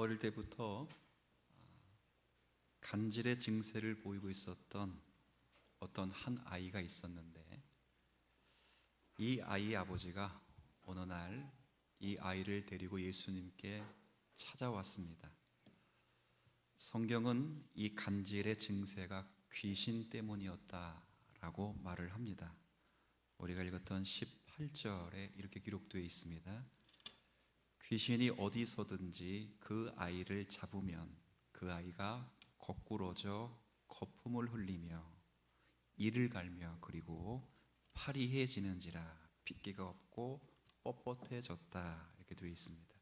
어릴 때부터 간질의 증세를 보이고 있었던 어떤 한 아이가 있었는데, 이 아이의 아버지가 어느 날 이 아이를 데리고 예수님께 찾아왔습니다. 성경은 이 간질의 증세가 귀신 때문이었다라고 말을 합니다. 우리가 읽었던 18절에 이렇게 기록되어 있습니다. 귀신이 어디서든지 그 아이를 잡으면 그 아이가 거꾸러져 거품을 흘리며 이를 갈며 그리고 파리해지는지라 핏기가 없고 뻣뻣해졌다, 이렇게 되어 있습니다.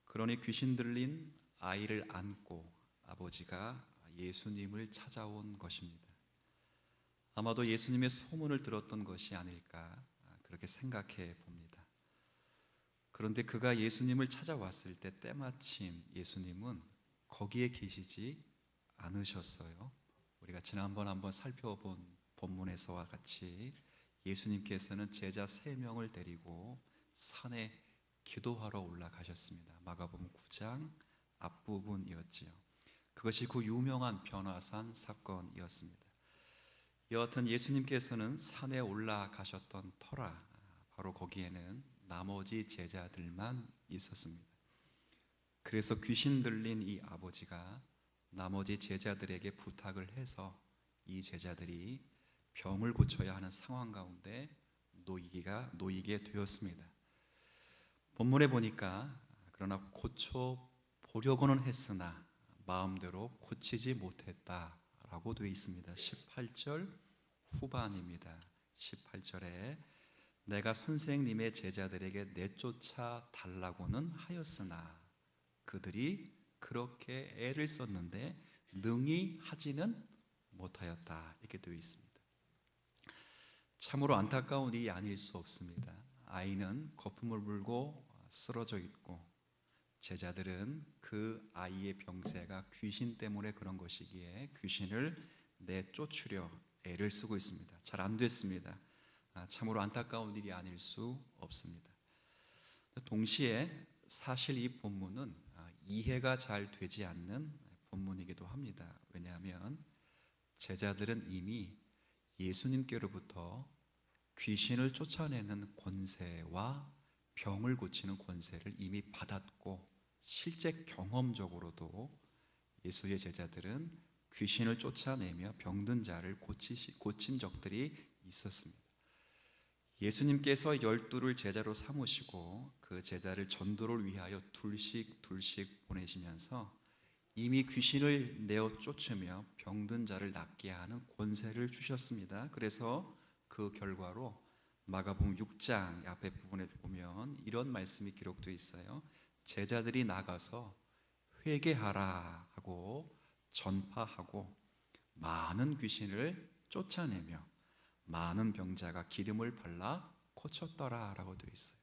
그러니 귀신 들린 아이를 안고 아버지가 예수님을 찾아온 것입니다. 아마도 예수님의 소문을 들었던 것이 아닐까, 그렇게 생각해 봅니다. 그런데 그가 예수님을 찾아왔을 때 때마침 예수님은 거기에 계시지 않으셨어요. 우리가 지난번 한번 살펴본 본문에서와 같이 예수님께서는 제자 3명을 데리고 산에 기도하러 올라가셨습니다. 마가복음 9장 앞부분이었지요. 그것이 그 유명한 변화산 사건이었습니다. 여하튼 예수님께서는 산에 올라가셨던 터라 바로 거기에는 나머지 제자들만 있었습니다. 그래서 귀신 들린 이 아버지가 나머지 제자들에게 부탁을 해서 이 제자들이 병을 고쳐야 하는 상황 가운데 놓이게 되었습니다. 본문에 보니까 그러나 고쳐 보려고는 했으나 마음대로 고치지 못했다라고 되어 있습니다. 18절 후반입니다. 18절에 내가 선생님의 제자들에게 내쫓아 달라고는 하였으나 그들이 그렇게 애를 썼는데 능히 하지는 못하였다, 이렇게 되어 있습니다. 참으로 안타까운 일이 아닐 수 없습니다. 아이는 거품을 물고 쓰러져 있고 제자들은 그 아이의 병세가 귀신 때문에 그런 것이기에 귀신을 내쫓으려 애를 쓰고 있습니다. 잘 안 됐습니다. 참으로 안타까운 일이 아닐 수 없습니다. 동시에 사실 이 본문은 이해가 잘 되지 않는 본문이기도 합니다. 왜냐하면 제자들은 이미 예수님께로부터 귀신을 쫓아내는 권세와 병을 고치는 권세를 이미 받았고, 실제 경험적으로도 예수의 제자들은 귀신을 쫓아내며 병든 자를 고친 적들이 있었습니다. 예수님께서 12를 제자로 삼으시고 그 제자를 전도를 위하여 둘씩 보내시면서 이미 귀신을 내어 쫓으며 병든 자를 낫게 하는 권세를 주셨습니다. 그래서 그 결과로 마가복음 6장 앞에 부분에 보면 이런 말씀이 기록되어 있어요. 제자들이 나가서 회개하라 하고 전파하고 많은 귀신을 쫓아내며 많은 병자가 기름을 발라 고쳤더라라고 되어 있어요.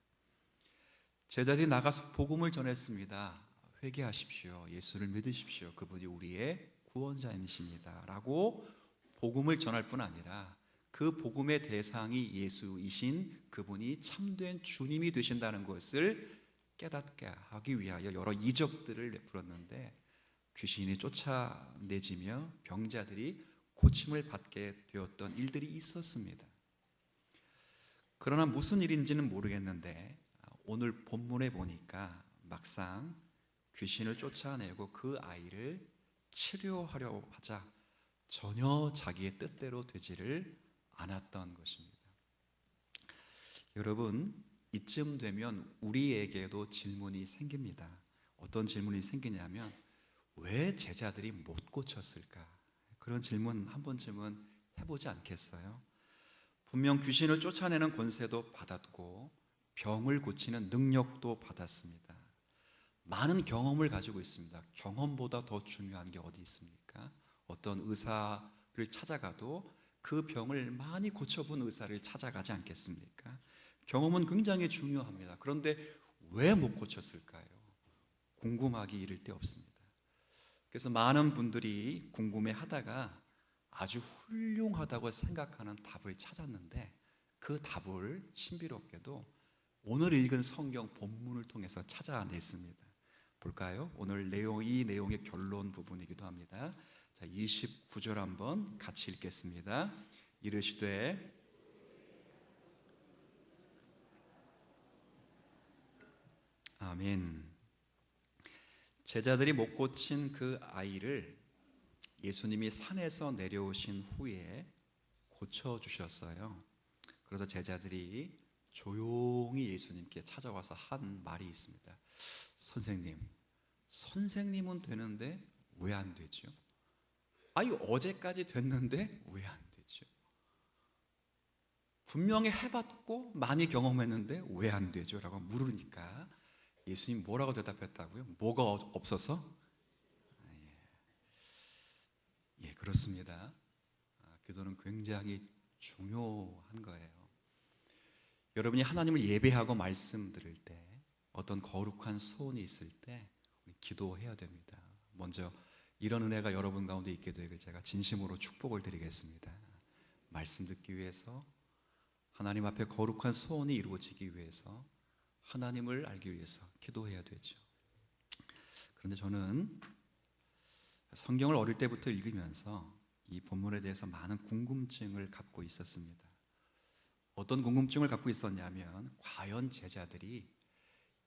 제자들이 나가서 복음을 전했습니다. 회개하십시오. 예수를 믿으십시오. 그분이 우리의 구원자이십니다. 라고 복음을 전할 뿐 아니라 그 복음의 대상이 예수이신 그분이 참된 주님이 되신다는 것을 깨닫게 하기 위하여 여러 이적들을 베풀었는데 귀신이 쫓아내지며 병자들이 고침을 받게 되었던 일들이 있었습니다. 그러나 무슨 일인지는 모르겠는데 오늘 본문에 보니까 막상 귀신을 쫓아내고 그 아이를 치료하려 하자 전혀 자기의 뜻대로 되지를 않았던 것입니다. 여러분, 이쯤 되면 우리에게도 질문이 생깁니다. 어떤 질문이 생기냐면 왜 제자들이 못 고쳤을까? 그런 질문 한 번쯤은 해보지 않겠어요? 분명 귀신을 쫓아내는 권세도 받았고 병을 고치는 능력도 받았습니다. 많은 경험을 가지고 있습니다. 경험보다 더 중요한 게 어디 있습니까? 어떤 의사를 찾아가도 그 병을 많이 고쳐본 의사를 찾아가지 않겠습니까? 경험은 굉장히 중요합니다. 그런데 왜 못 고쳤을까요? 궁금하기 이를 데 없습니다. 그래서 많은 분들이 궁금해하다가 아주 훌륭하다고 생각하는 답을 찾았는데 그 답을 신비롭게도 오늘 읽은 성경 본문을 통해서 찾아냈습니다. 볼까요? 오늘 이 내용의 결론 부분이기도 합니다. 자, 29절 한번 같이 읽겠습니다. 이르시되 아멘. 제자들이 못 고친 그 아이를 예수님이 산에서 내려오신 후에 고쳐주셨어요. 그래서 제자들이 조용히 예수님께 찾아와서 한 말이 있습니다. 선생님은 되는데 왜 안 되죠? 아니, 어제까지 됐는데 왜 안 되죠? 분명히 해봤고 많이 경험했는데 왜 안 되죠? 라고 물으니까 예수님 뭐라고 대답했다고요? 뭐가 없어서? 예, 그렇습니다. 기도는 굉장히 중요한 거예요. 여러분이 하나님을 예배하고 말씀 들을 때, 어떤 거룩한 소원이 있을 때 우리 기도해야 됩니다. 먼저 이런 은혜가 여러분 가운데 있게 되길 제가 진심으로 축복을 드리겠습니다. 말씀 듣기 위해서, 하나님 앞에 거룩한 소원이 이루어지기 위해서, 하나님을 알기 위해서 기도해야 되죠. 그런데 저는 성경을 어릴 때부터 읽으면서 이 본문에 대해서 많은 궁금증을 갖고 있었습니다. 어떤 궁금증을 갖고 있었냐면, 과연 제자들이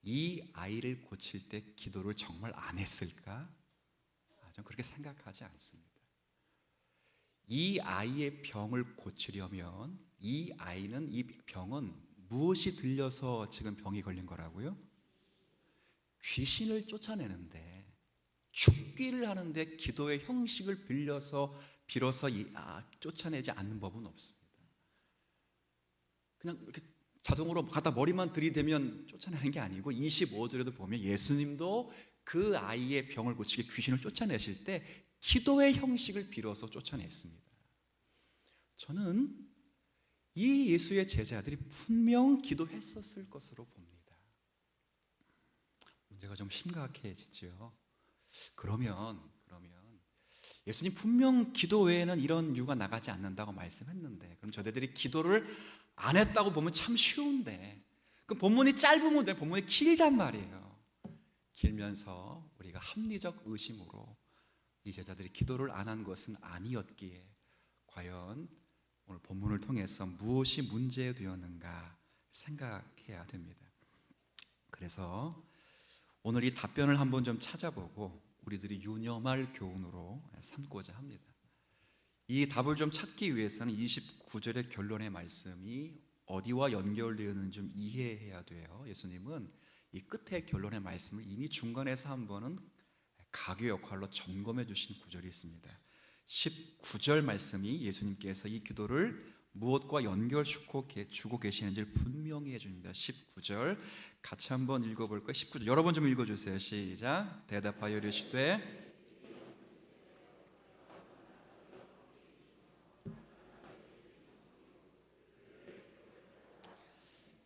이 아이를 고칠 때 기도를 정말 안 했을까? 저는 그렇게 생각하지 않습니다. 이 아이의 병을 고치려면 이 병은 무엇이 들려서 지금 병이 걸린 거라고요? 귀신을 쫓아내는데, 죽기를 하는데 기도의 형식을 빌어서 쫓아내지 않는 법은 없습니다. 그냥 이렇게 자동으로 갖다 머리만 들이대면 쫓아내는 게 아니고, 25절에도 보면 예수님도 그 아이의 병을 고치게 귀신을 쫓아내실 때 기도의 형식을 빌어서 쫓아냈습니다. 저는 이 예수의 제자들이 분명 기도했었을 것으로 봅니다. 문제가 좀 심각해지죠. 그러면 예수님 분명 기도 외에는 이런 유가 나가지 않는다고 말씀했는데, 그럼 저들이 기도를 안 했다고 보면 참 쉬운데, 그 본문이 짧으면 돼. 본문이 길단 말이에요. 길면서 우리가 합리적 의심으로 이 제자들이 기도를 안 한 것은 아니었기에 과연 오늘 본문을 통해서 무엇이 문제되었는가 생각해야 됩니다. 그래서 오늘 이 답변을 한번 좀 찾아보고 우리들이 유념할 교훈으로 삼고자 합니다. 이 답을 좀 찾기 위해서는 29절의 결론의 말씀이 어디와 연결되었는지 좀 이해해야 돼요. 예수님은 이 끝의 결론의 말씀을 이미 중간에서 한 번은 가교 역할로 점검해 주신 구절이 있습니다. 19절 말씀이 예수님께서 이 기도를 무엇과 연결시켜 주고 계시는지를 분명히 해줍니다. 19절 같이 한번 읽어볼까요? 19절 여러 번 좀 읽어주세요. 시작. 대답하여 이르시되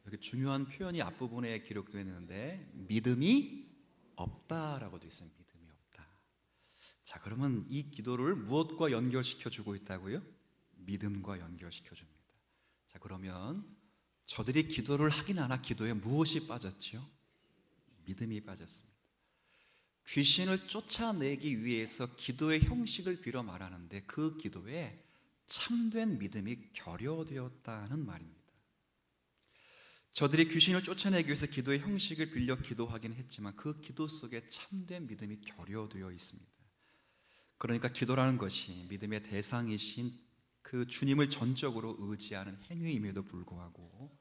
여기 중요한 표현이 앞부분에 기록되어 있는데, 믿음이 없다라고 되어 있어요. 믿음이 없다. 자, 그러면 이 기도를 무엇과 연결시켜 주고 있다고요? 믿음과 연결시켜 줍니다. 자, 그러면 저들이 기도를 하긴 하나 기도에 무엇이 빠졌지요? 믿음이 빠졌습니다. 귀신을 쫓아내기 위해서 기도의 형식을 빌어 말하는데, 그 기도에 참된 믿음이 결여되었다는 말입니다. 저들이 귀신을 쫓아내기 위해서 기도의 형식을 빌려 기도하긴 했지만 그 기도 속에 참된 믿음이 결여되어 있습니다. 그러니까 기도라는 것이 믿음의 대상이신 그 주님을 전적으로 의지하는 행위임에도 불구하고,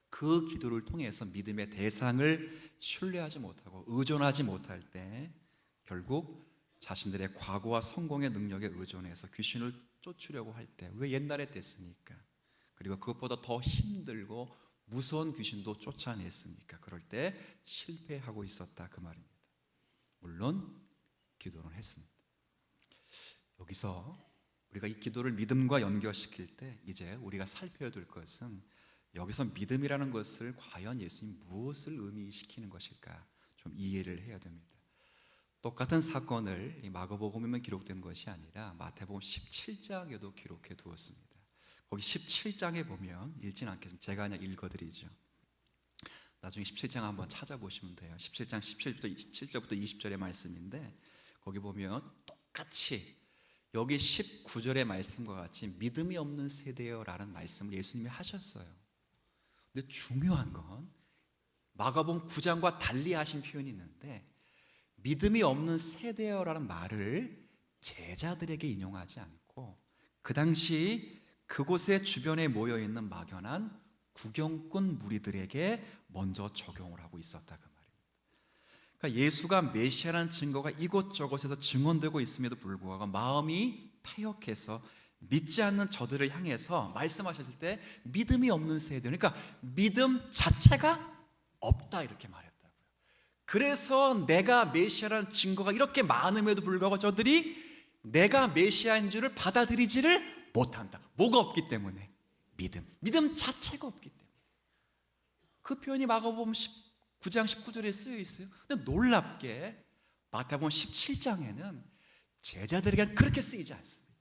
그 기도를 통해서 믿음의 대상을 신뢰하지 못하고 의존하지 못할 때 결국 자신들의 과거와 성공의 능력에 의존해서 귀신을 쫓으려고 할 때, 왜 옛날에 됐으니까, 그리고 그것보다 더 힘들고 무서운 귀신도 쫓아냈으니까 그럴 때 실패하고 있었다, 그 말입니다. 물론 기도는 했습니다. 여기서 우리가 이 기도를 믿음과 연결시킬 때 이제 우리가 살펴야 될 것은, 여기서 믿음이라는 것을 과연 예수님 무엇을 의미시키는 것일까 좀 이해를 해야 됩니다. 똑같은 사건을 이 마가복음에만 기록된 것이 아니라 마태복음 17장에도 기록해 두었습니다. 거기 17장에 보면, 읽지는 않겠습니다. 제가 그냥 읽어드리죠. 나중에 17장 한번 찾아보시면 돼요. 17장 17절부터 20절의 말씀인데 거기 보면 똑같이 여기 19절의 말씀과 같이 믿음이 없는 세대여라는 말씀을 예수님이 하셨어요. 근데 중요한 건 마가복음 9장과 달리 하신 표현이 있는데 믿음이 없는 세대여라는 말을 제자들에게 인용하지 않고 그 당시 그곳에 주변에 모여있는 막연한 구경꾼 무리들에게 먼저 적용을 하고 있었다 그 말입니다. 그러니까 예수가 메시아라는 증거가 이곳저곳에서 증언되고 있음에도 불구하고 마음이 패역해서 믿지 않는 저들을 향해서 말씀하셨을 때 믿음이 없는 세대, 그러니까 믿음 자체가 없다 이렇게 말했다고요. 그래서 내가 메시아라는 증거가 이렇게 많음에도 불구하고 저들이 내가 메시아인 줄을 받아들이지를 못한다. 뭐가 없기 때문에? 믿음 자체가 없기 때문에. 그 표현이 마가복음 9장 19절에 쓰여 있어요. 근데 놀랍게 마태복음 17장에는 제자들에게는 그렇게 쓰이지 않습니다.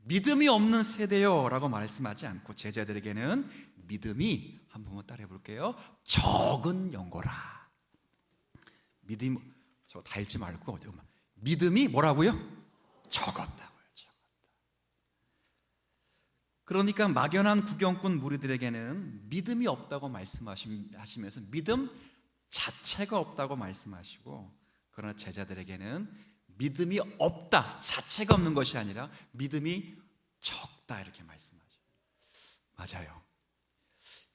믿음이 없는 세대요 라고 말씀하지 않고 제자들에게는 믿음이, 한번 따라해 볼게요, 적은 영고라. 믿음, 저 다 읽지 말고 믿음이 뭐라고요? 적었다고요. 그러니까 막연한 구경꾼 무리들에게는 믿음이 없다고 말씀하시면서 믿음 자체가 없다고 말씀하시고, 그러나 제자들에게는 믿음이 없다 자체가 없는 것이 아니라 믿음이 적다 이렇게 말씀하죠. 맞아요.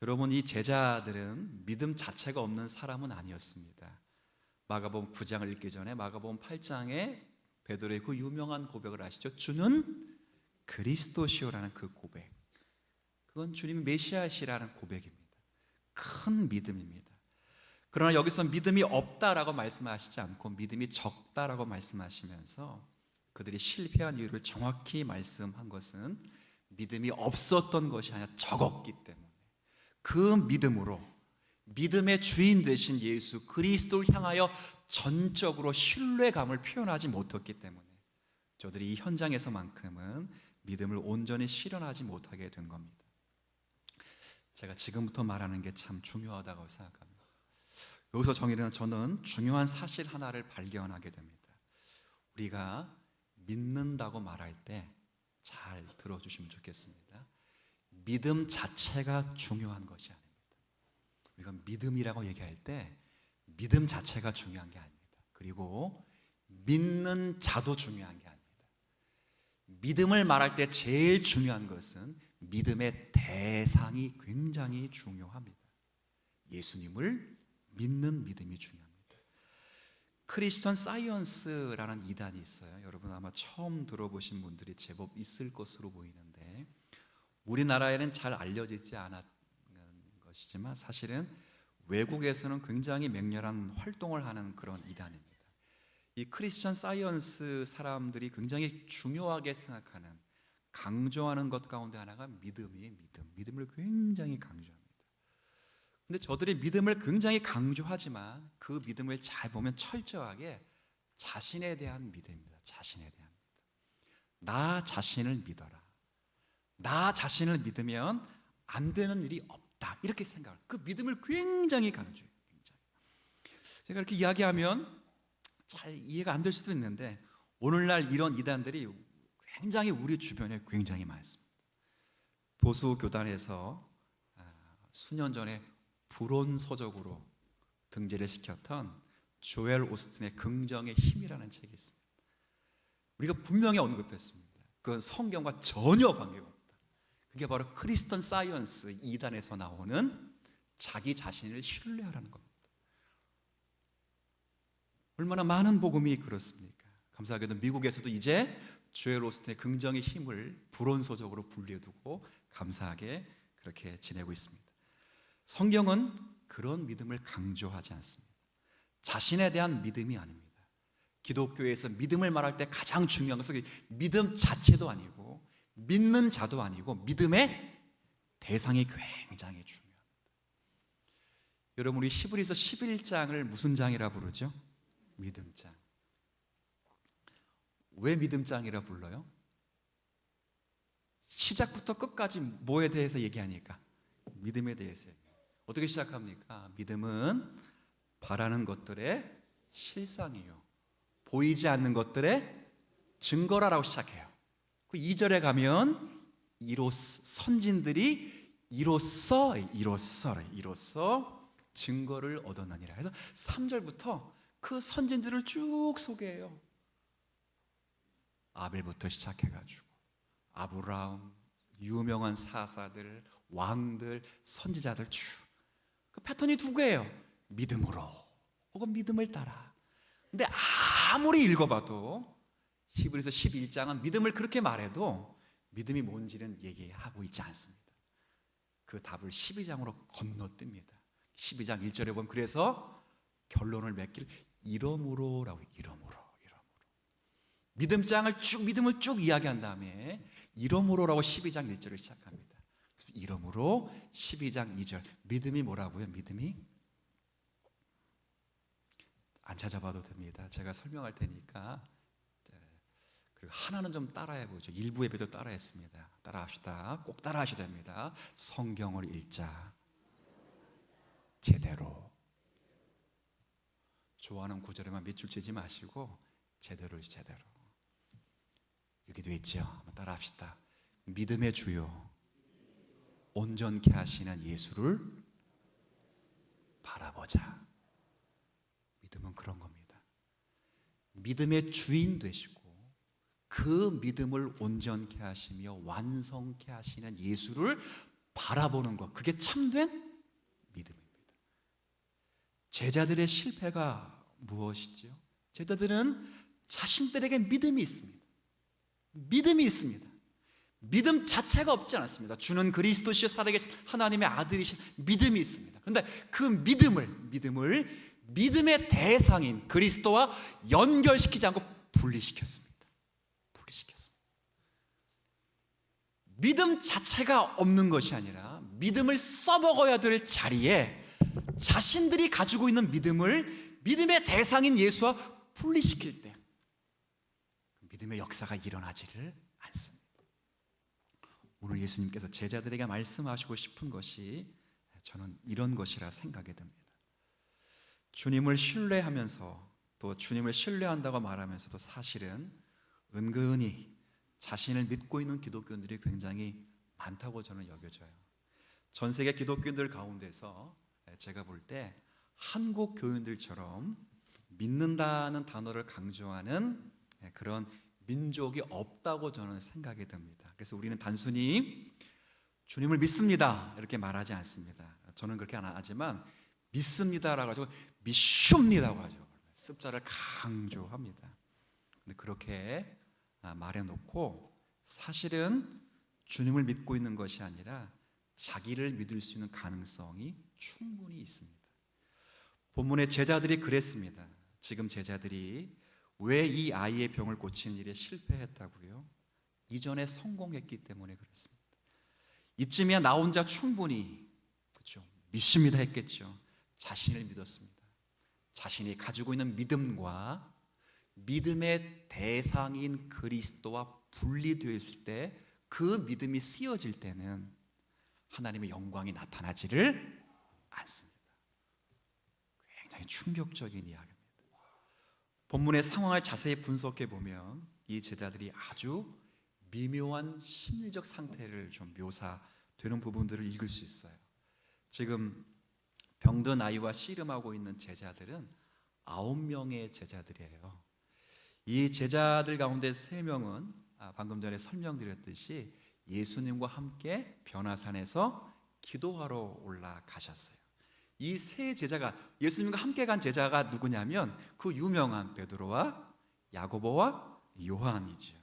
여러분, 이 제자들은 믿음 자체가 없는 사람은 아니었습니다. 마가복음 9장을 읽기 전에 마가복음 8장에 베드로의 그 유명한 고백을 아시죠? 주는 그리스도시오라는 그 고백, 그건 주님이 메시아시라는 고백입니다. 큰 믿음입니다. 그러나 여기서 믿음이 없다라고 말씀하시지 않고 믿음이 적다라고 말씀하시면서 그들이 실패한 이유를 정확히 말씀한 것은 믿음이 없었던 것이 아니라 적었기 때문에, 그 믿음으로 믿음의 주인 되신 예수 그리스도를 향하여 전적으로 신뢰감을 표현하지 못했기 때문에 저들이 이 현장에서만큼은 믿음을 온전히 실현하지 못하게 된 겁니다. 제가 지금부터 말하는 게 참 중요하다고 생각합니다. 여기서 저는 중요한 사실 하나를 발견하게 됩니다. 우리가 믿는다고 말할 때 잘 들어주시면 좋겠습니다. 믿음 자체가 중요한 것이 아닙니다. 우리가 믿음이라고 얘기할 때 믿음 자체가 중요한 게 아닙니다. 그리고 믿는 자도 중요한 게 아닙니다. 믿음을 말할 때 제일 중요한 것은 믿음의 대상이 굉장히 중요합니다. 예수님을 믿는 믿음이 중요합니다. 크리스천 사이언스라는 이단이 있어요. 여러분 아마 처음 들어보신 분들이 제법 있을 것으로 보이는데, 우리나라에는 잘 알려지지 않았는 것이지만 사실은 외국에서는 굉장히 맹렬한 활동을 하는 그런 이단입니다. 이 크리스천 사이언스 사람들이 굉장히 중요하게 생각하는, 강조하는 것 가운데 하나가 믿음이에요. 믿음을 굉장히 강조합니다. 근데 저들이 믿음을 굉장히 강조하지만 그 믿음을 잘 보면 철저하게 자신에 대한 믿음입니다. 자신에 대한 믿음. 나 자신을 믿어라. 나 자신을 믿으면 안 되는 일이 없다. 이렇게 생각을, 그 믿음을 굉장히 강조해요. 굉장히. 제가 이렇게 이야기하면 잘 이해가 안 될 수도 있는데 오늘날 이런 이단들이 굉장히 우리 주변에 굉장히 많습니다. 보수 교단에서 수년 전에 불온서적으로 등재를 시켰던 조엘 오스틴의 긍정의 힘이라는 책이 있습니다. 우리가 분명히 언급했습니다. 그건 성경과 전혀 관계가 없다. 그게 바로 크리스천 사이언스 이단에서 나오는 자기 자신을 신뢰하라는 겁니다. 얼마나 많은 복음이 그렇습니까? 감사하게도 미국에서도 이제 조엘 오스틴의 긍정의 힘을 불온서적으로 분리해두고 감사하게 그렇게 지내고 있습니다. 성경은 그런 믿음을 강조하지 않습니다. 자신에 대한 믿음이 아닙니다. 기독교에서 믿음을 말할 때 가장 중요한 것은 믿음 자체도 아니고 믿는 자도 아니고 믿음의 대상이 굉장히 중요합니다. 여러분, 우리 히브리서 11장을 무슨 장이라 부르죠? 믿음장. 왜 믿음장이라 불러요? 시작부터 끝까지 뭐에 대해서 얘기하니까? 믿음에 대해서. 어떻게 시작합니까? 믿음은 바라는 것들의 실상이요, 보이지 않는 것들의 증거라라고 시작해요. 그 2절에 가면 선진들이 이로써 증거를 얻었느니라 해서 3절부터 그 선진들을 쭉 소개해요. 아벨부터 시작해가지고 아브라함, 유명한 사사들, 왕들, 선지자들 쭉. 그 패턴이 두 개예요. 믿음으로 혹은 믿음을 따라. 근데 아무리 읽어봐도 히브리서 11장은 믿음을 그렇게 말해도 믿음이 뭔지는 얘기하고 있지 않습니다. 그 답을 12장으로 건너뜁니다. 12장 1절에 보면 그래서 결론을 맺길 이러므로라고. 이러므로 믿음을 쭉 이야기한 다음에 이러므로라고 12장 1절을 시작합니다. 그래서 이러므로 12장 2절 믿음이 뭐라고요? 믿음이 안 찾아봐도 됩니다. 제가 설명할 테니까. 그리고 하나는 좀 따라해보죠. 일부 예배도 따라했습니다. 따라합시다. 꼭 따라하셔야 됩니다. 성경을 읽자 제대로. 좋아하는 구절에만 밑줄 치지 마시고 제대로. 여기 되어 있죠. 한번 따라합시다. 믿음의 주요 온전케 하시는 예수를 바라보자. 믿음은 그런 겁니다. 믿음의 주인 되시고 그 믿음을 온전케 하시며 완성케 하시는 예수를 바라보는 것, 그게 참된 믿음입니다. 제자들의 실패가 무엇이죠? 제자들은 자신들에게 믿음이 있습니다. 믿음 자체가 없지 않았습니다. 주는 그리스도시요 살아계신 하나님의 아들이신 믿음이 있습니다. 그런데 그 믿음을 믿음의 대상인 그리스도와 연결시키지 않고 분리시켰습니다. 믿음 자체가 없는 것이 아니라 믿음을 써먹어야 될 자리에 자신들이 가지고 있는 믿음을 믿음의 대상인 예수와 분리시킬 때 믿음의 역사가 일어나지를 않습니다. 오늘 예수님께서 제자들에게 말씀하시고 싶은 것이 저는 이런 것이라 생각이 듭니다. 주님을 신뢰하면서 또 주님을 신뢰한다고 말하면서도 사실은 은근히 자신을 믿고 있는 기독교인들이 굉장히 많다고 저는 여겨져요. 전 세계 기독교인들 가운데서 제가 볼 때 한국 교인들처럼 믿는다는 단어를 강조하는 그런 민족이 없다고 저는 생각이 듭니다. 그래서 우리는 단순히 주님을 믿습니다 이렇게 말하지 않습니다. 저는 그렇게 안 하지만 믿습니다라고 하죠. 믿습니다라고 하죠. 습자를 강조합니다. 근데 그렇게 말해놓고 사실은 주님을 믿고 있는 것이 아니라 자기를 믿을 수 있는 가능성이 충분히 있습니다. 본문의 제자들이 그랬습니다. 지금 제자들이 왜 이 아이의 병을 고치는 일에 실패했다고요? 이전에 성공했기 때문에 그렇습니다. 이쯤이야 나 혼자 충분히 그렇죠, 믿습니다 했겠죠. 자신을 믿었습니다. 자신이 가지고 있는 믿음과 믿음의 대상인 그리스도와 분리되어 있을 때 그 믿음이 쓰여질 때는 하나님의 영광이 나타나지를 않습니다. 굉장히 충격적인 이야기입니다. 본문의 상황을 자세히 분석해 보면 이 제자들이 아주 미묘한 심리적 상태를 좀 묘사되는 부분들을 읽을 수 있어요. 지금 병든 아이와 씨름하고 있는 제자들은 9명의 제자들이에요. 이 제자들 가운데 3명은 방금 전에 설명드렸듯이 예수님과 함께 변화산에서 기도하러 올라가셨어요. 이 3 제자가 예수님과 함께 간 제자가 누구냐면 그 유명한 베드로와 야고보와 요한이죠.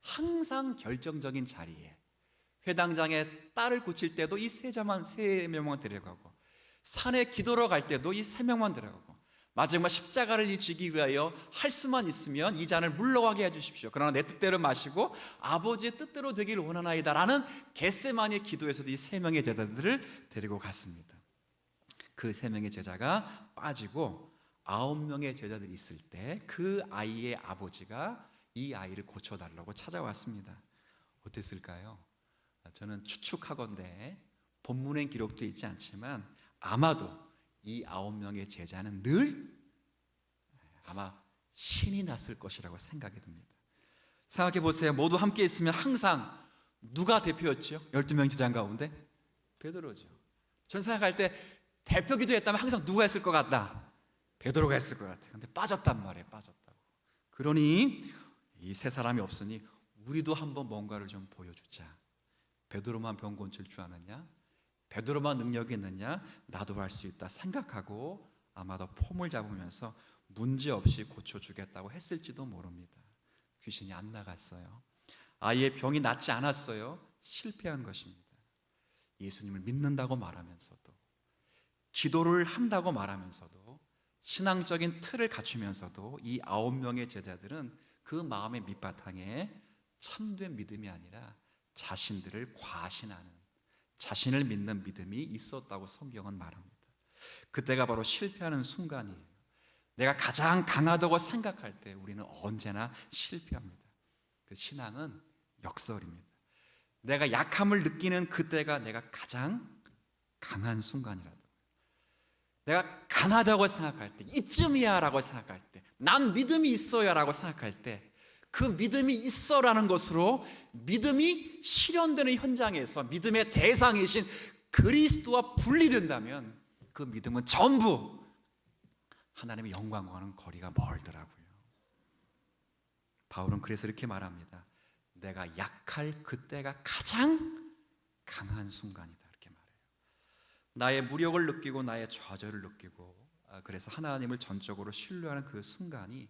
항상 결정적인 자리에 회당장에 딸을 고칠 때도 이 3명만 데려가고 산에 기도로 갈 때도 이 3명만 데려가고 마지막 십자가를 지기 위하여 할 수만 있으면 이 잔을 물러가게 해주십시오. 그러나 내 뜻대로 마시고 아버지의 뜻대로 되기를 원하나이다 라는 겟세마니의 기도에서도 이 3명의 제자들을 데리고 갔습니다. 그 3명의 제자가 빠지고 9명의 제자들이 있을 때 그 아이의 아버지가 이 아이를 고쳐달라고 찾아왔습니다. 어땠을까요? 저는 추측하건대 본문엔 기록되어 있지 않지만 아마도 이 9명의 제자는 늘 아마 신이 났을 것이라고 생각이 듭니다. 생각해 보세요. 모두 함께 있으면 항상 누가 대표였죠? 12명 제자 가운데 베드로죠. 저는 생각할 때 대표 기도했다면 항상 누가 했을 것 같다? 베드로가 했을 것 같아요. 근데 빠졌단 말이에요. 빠졌다고. 그러니 이 세 사람이 없으니 우리도 한번 뭔가를 좀 보여주자. 베드로만 병 고칠 줄 아느냐? 베드로만 능력이 있느냐? 나도 할 수 있다 생각하고 아마도 폼을 잡으면서 문제없이 고쳐주겠다고 했을지도 모릅니다. 귀신이 안 나갔어요. 아이의 병이 낫지 않았어요. 실패한 것입니다. 예수님을 믿는다고 말하면서도, 기도를 한다고 말하면서도, 신앙적인 틀을 갖추면서도 이 9명의 제자들은 그 마음의 밑바탕에 참된 믿음이 아니라 자신들을 과신하는, 자신을 믿는 믿음이 있었다고 성경은 말합니다. 그때가 바로 실패하는 순간이에요. 내가 가장 강하다고 생각할 때 우리는 언제나 실패합니다. 그 신앙은 역설입니다. 내가 약함을 느끼는 그때가 내가 가장 강한 순간이라도, 내가 강하다고 생각할 때, 이쯤이야 라고 생각할 때, 난 믿음이 있어야 라고 생각할 때, 그 믿음이 있어라는 것으로 믿음이 실현되는 현장에서 믿음의 대상이신 그리스도와 분리된다면 그 믿음은 전부 하나님의 영광과는 거리가 멀더라고요. 바울은 그래서 이렇게 말합니다. 내가 약할 그때가 가장 강한 순간이다 이렇게 말해요. 나의 무력을 느끼고 나의 좌절을 느끼고, 그래서 하나님을 전적으로 신뢰하는 그 순간이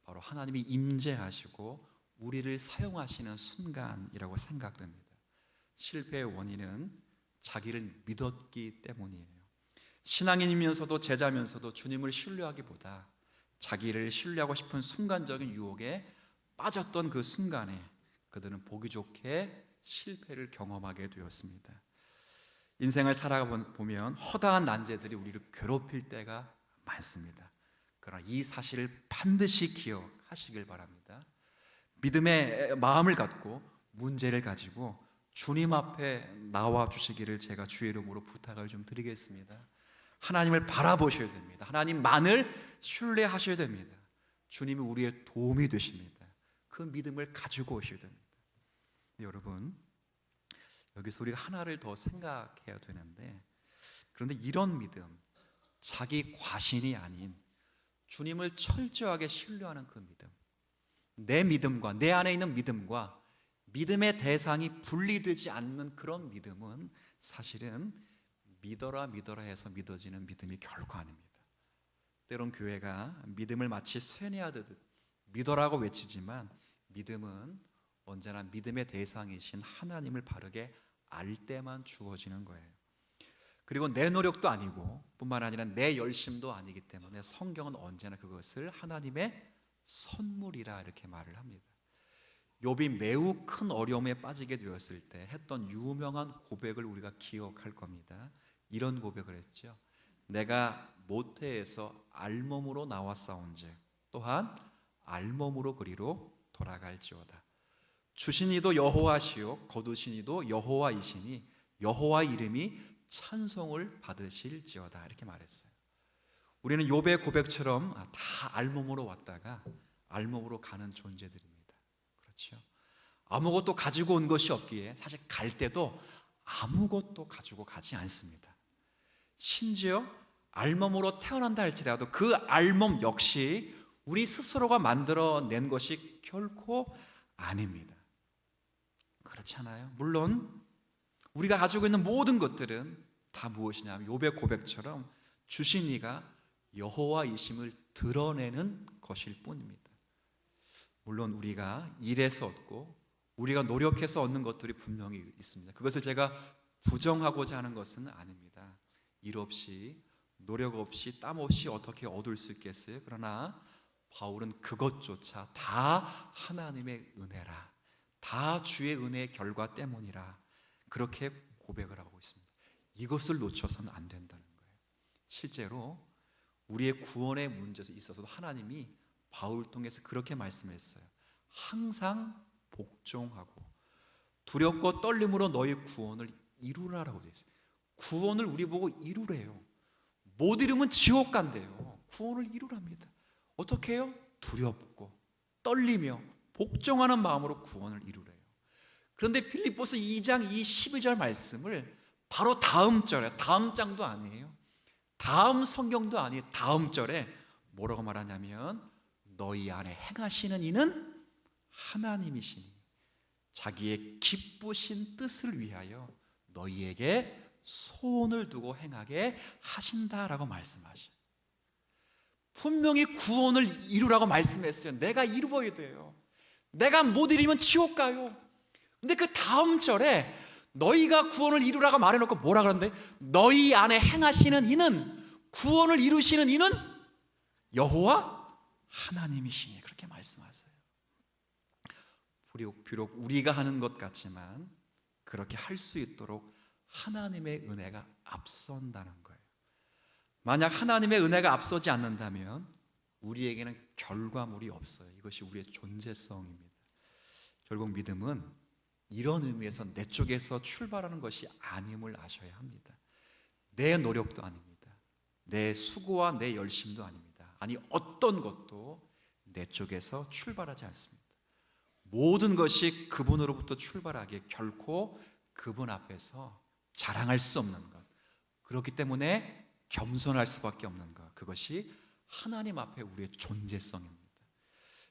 바로 하나님이 임재하시고 우리를 사용하시는 순간이라고 생각됩니다. 실패의 원인은 자기를 믿었기 때문이에요. 신앙인이면서도 제자면서도 주님을 신뢰하기보다 자기를 신뢰하고 싶은 순간적인 유혹에 빠졌던 그 순간에 그들은 보기 좋게 실패를 경험하게 되었습니다. 인생을 살아보면 허다한 난제들이 우리를 괴롭힐 때가 많습니다. 그러나 이 사실을 반드시 기억하시길 바랍니다. 믿음의 마음을 갖고 문제를 가지고 주님 앞에 나와 주시기를 제가 주의 이름으로 부탁을 좀 드리겠습니다. 하나님을 바라보셔야 됩니다. 하나님만을 신뢰하셔야 됩니다. 주님이 우리의 도움이 되십니다. 그 믿음을 가지고 오셔야 됩니다. 여러분, 여기서 우리가 하나를 더 생각해야 되는데, 그런데 이런 믿음, 자기 과신이 아닌 주님을 철저하게 신뢰하는 그 믿음, 내 믿음과 내 안에 있는 믿음과 믿음의 대상이 분리되지 않는 그런 믿음은 사실은 믿어라 믿어라 해서 믿어지는 믿음이 결코 아닙니다. 때론 교회가 믿음을 마치 쇠뇌하듯 믿어라고 외치지만 믿음은 언제나 믿음의 대상이신 하나님을 바르게 알 때만 주어지는 거예요. 그리고 내 노력도 아니고 뿐만 아니라 내 열심도 아니기 때문에 성경은 언제나 그것을 하나님의 선물이라 이렇게 말을 합니다. 욥이 매우 큰 어려움에 빠지게 되었을 때 했던 유명한 고백을 우리가 기억할 겁니다. 이런 고백을 했죠. 내가 모태에서 알몸으로 나왔사온즉 또한 알몸으로 그리로 돌아갈지어다. 주신 이도 여호와시요 거두신 이도 여호와이시니 여호와의 이름이 찬송을 받으실지어다 이렇게 말했어요. 우리는 욥의 고백처럼 다 알몸으로 왔다가 알몸으로 가는 존재들입니다. 그렇죠? 아무것도 가지고 온 것이 없기에 사실 갈 때도 아무것도 가지고 가지 않습니다. 심지어 알몸으로 태어난다 할지라도 그 알몸 역시 우리 스스로가 만들어낸 것이 결코 아닙니다. 그렇지 않아요? 물론 우리가 가지고 있는 모든 것들은 다 무엇이냐면 욥의 고백처럼 주신 이가 여호와이심을 드러내는 것일 뿐입니다. 물론 우리가 일해서 얻고 우리가 노력해서 얻는 것들이 분명히 있습니다. 그것을 제가 부정하고자 하는 것은 아닙니다. 일 없이 노력 없이 땀 없이 어떻게 얻을 수 있겠어요? 그러나 바울은 그것조차 다 하나님의 은혜라, 다 주의 은혜의 결과 때문이라 그렇게 고백을 하고 있습니다. 이것을 놓쳐서는 안 된다는 거예요. 실제로 우리의 구원의 문제에 있어서도 하나님이 바울을 통해서 그렇게 말씀했어요. 항상 복종하고 두렵고 떨림으로 너희 구원을 이루라라고 되어 있어요. 구원을 우리 보고 이루래요. 못 이루면 지옥 간대요. 구원을 이루랍니다. 어떻게 해요? 두렵고 떨리며 복종하는 마음으로 구원을 이루래요. 그런데 빌립보서 2장 이 12절 말씀을 바로 다음 절에, 다음 장도 아니에요, 다음 성경도 아니에요, 다음 절에 뭐라고 말하냐면 너희 안에 행하시는 이는 하나님이시니 자기의 기쁘신 뜻을 위하여 너희에게 소원을 두고 행하게 하신다라고 말씀하셔요. 분명히 구원을 이루라고 말씀했어요. 내가 이루어야 돼요. 내가 못 이루면 지옥 가요. 근데 그 다음 절에 너희가 구원을 이루라고 말해놓고 뭐라 그러는데 너희 안에 행하시는 이는, 구원을 이루시는 이는 여호와 하나님이시니 그렇게 말씀하세요. 비록 우리가 하는 것 같지만 그렇게 할 수 있도록 하나님의 은혜가 앞선다는 거예요. 만약 하나님의 은혜가 앞서지 않는다면 우리에게는 결과물이 없어요. 이것이 우리의 존재성입니다. 결국 믿음은 이런 의미에서 내 쪽에서 출발하는 것이 아님을 아셔야 합니다. 내 노력도 아닙니다. 내 수고와 내 열심도 아닙니다. 아니 어떤 것도 내 쪽에서 출발하지 않습니다. 모든 것이 그분으로부터 출발하기에 결코 그분 앞에서 자랑할 수 없는 것, 그렇기 때문에 겸손할 수밖에 없는 것, 그것이 하나님 앞에 우리의 존재성입니다.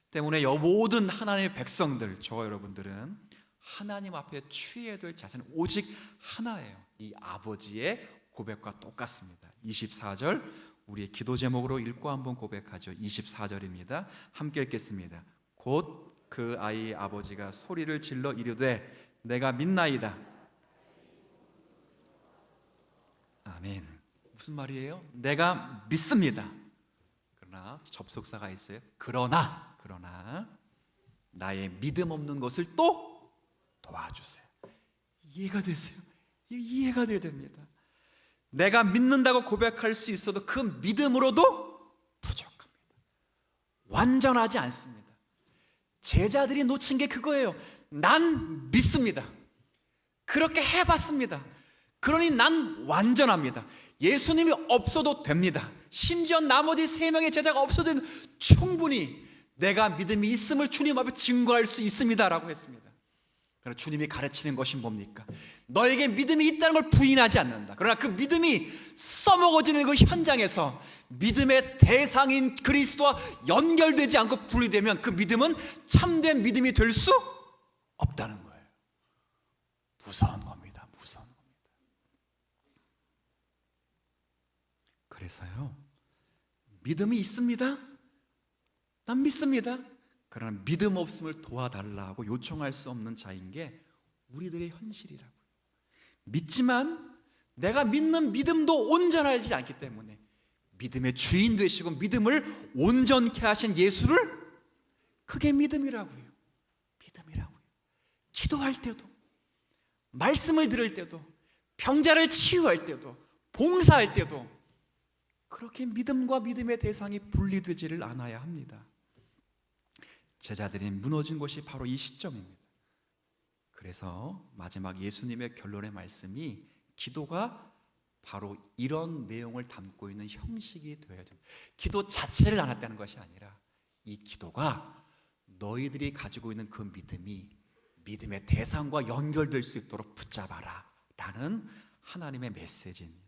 때문에 모든 하나님의 백성들, 저와 여러분들은 하나님 앞에 취해야 될 자세는 오직 하나예요. 이 아버지의 고백과 똑같습니다. 24절 우리의 기도 제목으로 읽고 한번 고백하죠. 24절입니다. 함께 읽겠습니다. 곧 그 아이의 아버지가 소리를 질러 이르되 내가 믿나이다. 아멘. 무슨 말이에요? 내가 믿습니다. 그러나 접속사가 있어요. 그러나 나의 믿음 없는 것을 또 도와주세요. 이해가 되세요? 이해가 돼야 됩니다. 내가 믿는다고 고백할 수 있어도 그 믿음으로도 부족합니다. 완전하지 않습니다. 제자들이 놓친 게 그거예요. 난 믿습니다. 그렇게 해봤습니다. 그러니 난 완전합니다. 예수님이 없어도 됩니다. 심지어 나머지 3명의 제자가 없어도 충분히 내가 믿음이 있음을 주님 앞에 증거할 수 있습니다 라고 했습니다. 그러나 주님이 가르치는 것이 뭡니까? 너에게 믿음이 있다는 걸 부인하지 않는다. 그러나 그 믿음이 써먹어지는 그 현장에서 믿음의 대상인 그리스도와 연결되지 않고 분리되면 그 믿음은 참된 믿음이 될 수 없다는 거예요. 무서운 겁니다. 무서운 겁니다. 그래서요, 믿음이 있습니다. 난 믿습니다. 그러나 믿음 없음을 도와달라고 요청할 수 없는 자인 게 우리들의 현실이라고요. 믿지만 내가 믿는 믿음도 온전하지 않기 때문에 믿음의 주인 되시고 믿음을 온전케 하신 예수를, 그게 믿음이라고요. 믿음이라고요. 기도할 때도, 말씀을 들을 때도, 병자를 치유할 때도, 봉사할 때도 그렇게 믿음과 믿음의 대상이 분리되지를 않아야 합니다. 제자들이 무너진 곳이 바로 이 시점입니다. 그래서 마지막 예수님의 결론의 말씀이 기도가 바로 이런 내용을 담고 있는 형식이 되어야 됩니다. 기도 자체를 안 했다는 것이 아니라 이 기도가 너희들이 가지고 있는 그 믿음이 믿음의 대상과 연결될 수 있도록 붙잡아라 라는 하나님의 메시지입니다.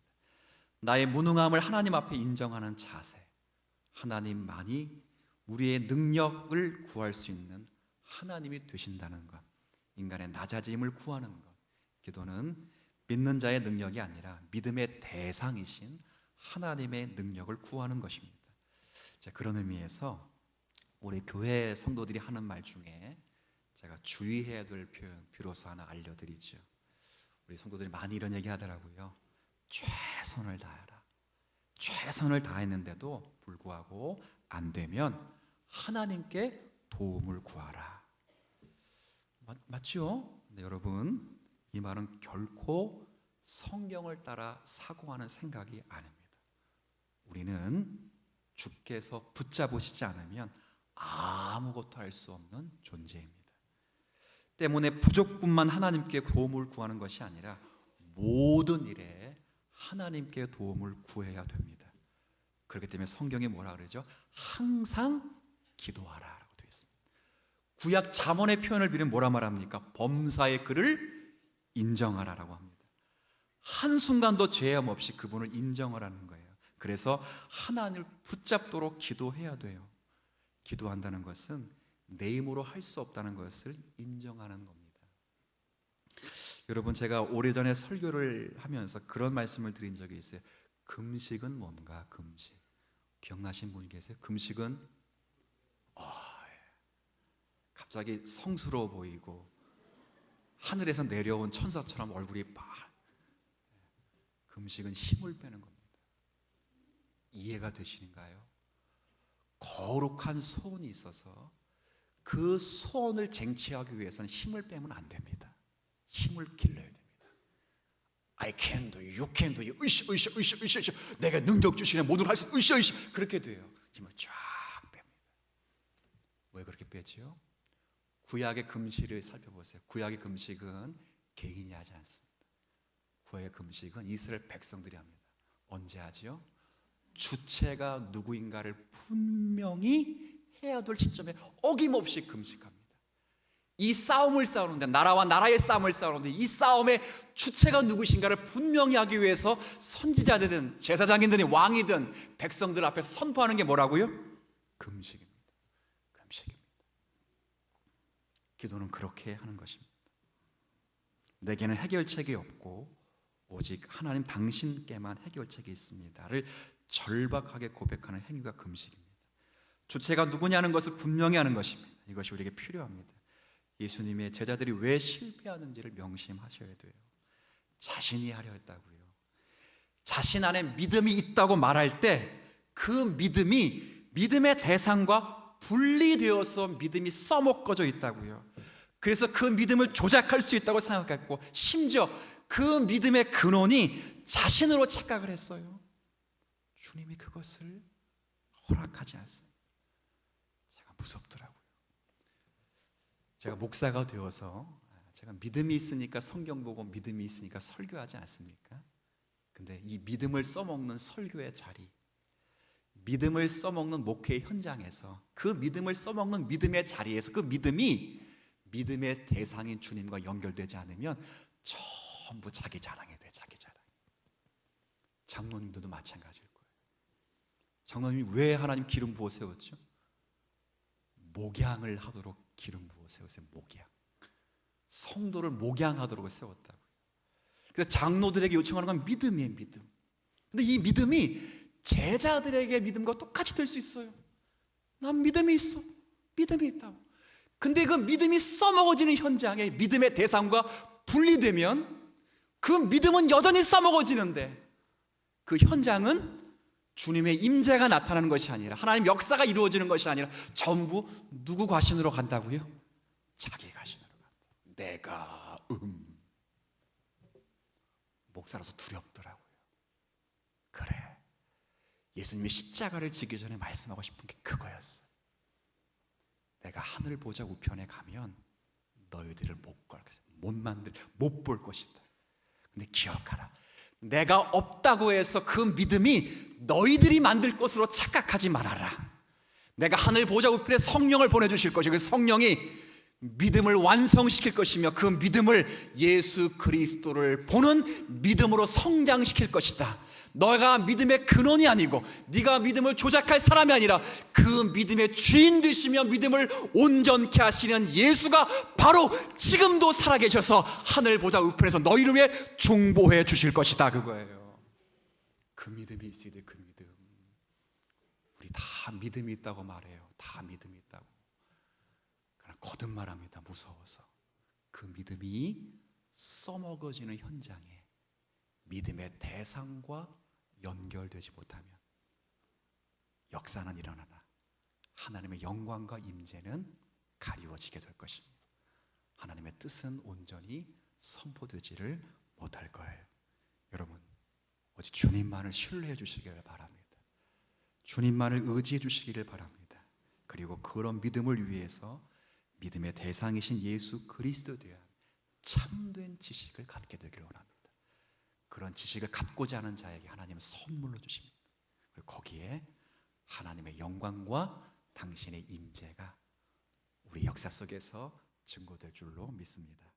나의 무능함을 하나님 앞에 인정하는 자세, 하나님만이 우리의 능력을 구할 수 있는 하나님이 되신다는 것, 인간의 낮아짐을 구하는 것. 기도는 믿는 자의 능력이 아니라 믿음의 대상이신 하나님의 능력을 구하는 것입니다. 자, 그런 의미에서 우리 교회 성도들이 하는 말 중에 제가 주의해야 될 표현 비로소 하나 알려드리죠. 우리 성도들이 많이 이런 얘기 하더라고요. 최선을 다해라. 최선을 다했는데도 불구하고 안 되면 하나님께 도움을 구하라. 맞죠? 네, 여러분, 이 말은 결코 성경을 따라 사고하는 생각이 아닙니다. 우리는 주께서 붙잡으시지 않으면 아무것도 할 수 없는 존재입니다. 때문에 부족분만 하나님께 도움을 구하는 것이 아니라 모든 일에 하나님께 도움을 구해야 됩니다. 그렇기 때문에 성경에 뭐라 그러죠? 항상 기도하라라고 되어 있습니다. 구약 잠언의 표현을 빌면 뭐라 말합니까? 범사의 그를 인정하라라고 합니다. 한순간도 죄함 없이 그분을 인정하라는 거예요. 그래서 하나님을 붙잡도록 기도해야 돼요. 기도한다는 것은 내 힘으로 할 수 없다는 것을 인정하는 겁니다. 여러분, 제가 오래전에 설교를 하면서 그런 말씀을 드린 적이 있어요. 금식은 뭔가? 금식 기억나신 분 계세요? 금식은 갑자기 성스러워 보이고 하늘에서 내려온 천사처럼 얼굴이 금식은 힘을 빼는 겁니다. 이해가 되시는가요? 거룩한 소원이 있어서 그 소원을 쟁취하기 위해서는 힘을 빼면 안 됩니다. 힘을 길러야 됩니다. I can do, you can do, 으쌰 내가 능력 주시는 모든 걸 할 수 으쌰 그렇게 돼요. 힘을 쫙 뺍니다. 왜 그렇게 빼지요? 구약의 금식을 살펴보세요. 구약의 금식은 개인이 하지 않습니다. 구약의 금식은 이스라엘 백성들이 합니다. 언제 하지요? 주체가 누구인가를 분명히 해야 될 시점에 어김없이 금식합니다. 이 싸움을 싸우는데, 나라와 나라의 싸움을 싸우는데, 이 싸움의 주체가 누구신가를 분명히 하기 위해서 선지자들이든 제사장이든 왕이든 백성들 앞에서 선포하는 게 뭐라고요? 금식입니다. 금식입니다. 기도는 그렇게 하는 것입니다. 내게는 해결책이 없고 오직 하나님 당신께만 해결책이 있습니다를 절박하게 고백하는 행위가 금식입니다. 주체가 누구냐는 것을 분명히 하는 것입니다. 이것이 우리에게 필요합니다. 예수님의 제자들이 왜 실패하는지를 명심하셔야 돼요. 자신이 하려 했다고요. 자신 안에 믿음이 있다고 말할 때 그 믿음이 믿음의 대상과 분리되어서 믿음이 써먹어져 있다고요. 그래서 그 믿음을 조작할 수 있다고 생각했고, 심지어 그 믿음의 근원이 자신으로 착각을 했어요. 주님이 그것을 허락하지 않습니다. 제가 무섭더라고요. 제가 목사가 되어서 제가 믿음이 있으니까 성경 보고 믿음이 있으니까 설교하지 않습니까? 근데 이 믿음을 써먹는 설교의 자리, 믿음을 써먹는 목회의 현장에서, 그 믿음을 써먹는 믿음의 자리에서 그 믿음이 믿음의 대상인 주님과 연결되지 않으면 전부 자기 자랑이 돼. 자기 자랑. 장로님들도 마찬가지일 거예요. 장로님이 왜 하나님 기름 부어 세웠죠? 목양을 하도록 기름 부어 세우세요. 목양. 성도를 목양하도록 세웠다고요. 그래서 장로들에게 요청하는 건 믿음이에요. 믿음. 근데 이 믿음이 제자들에게 믿음과 똑같이 될 수 있어요. 난 믿음이 있어. 믿음이 있다고. 근데 그 믿음이 써먹어지는 현장에 믿음의 대상과 분리되면 그 믿음은 여전히 써먹어지는데, 그 현장은 주님의 임재가 나타나는 것이 아니라, 하나님 역사가 이루어지는 것이 아니라 전부 누구 과신으로 간다고요? 자기 과신으로 간다. 내가 목사라서 두렵더라고요. 그래, 예수님이 십자가를 지기 전에 말씀하고 싶은 게 그거였어요. 내가 하늘 보좌 우편에 가면 너희들을 못 볼 것이다. 근데 기억하라, 내가 없다고 해서 그 믿음이 너희들이 만들 것으로 착각하지 말아라. 내가 하늘 보좌 우편에 성령을 보내주실 것이고, 그 성령이 믿음을 완성시킬 것이며, 그 믿음을 예수 그리스도를 보는 믿음으로 성장시킬 것이다. 너가 믿음의 근원이 아니고 네가 믿음을 조작할 사람이 아니라 그 믿음의 주인 되시며 믿음을 온전케 하시는 예수가 바로 지금도 살아계셔서 하늘 보좌 우편에서 너희를 위해 중보해 주실 것이다. 그거예요. 그 믿음이 있어야 돼. 그 믿음. 우리 다 믿음이 있다고 말해요. 다 믿음이 있다고. 그러나 거듭말합니다. 무서워서. 그 믿음이 써먹어지는 현장에 믿음의 대상과 연결되지 못하면 역사는 일어나나 하나님의 영광과 임재는 가리워지게 될 것입니다. 하나님의 뜻은 온전히 선포되지를 못할 거예요. 여러분, 오직 주님만을 신뢰해 주시기를 바랍니다. 주님만을 의지해 주시기를 바랍니다. 그리고 그런 믿음을 위해서 믿음의 대상이신 예수 그리스도에 대한 참된 지식을 갖게 되기를 원합니다. 그런 지식을 갖고자 하는 자에게 하나님은 선물로 주십니다. 거기에 하나님의 영광과 당신의 임재가 우리 역사 속에서 증거될 줄로 믿습니다.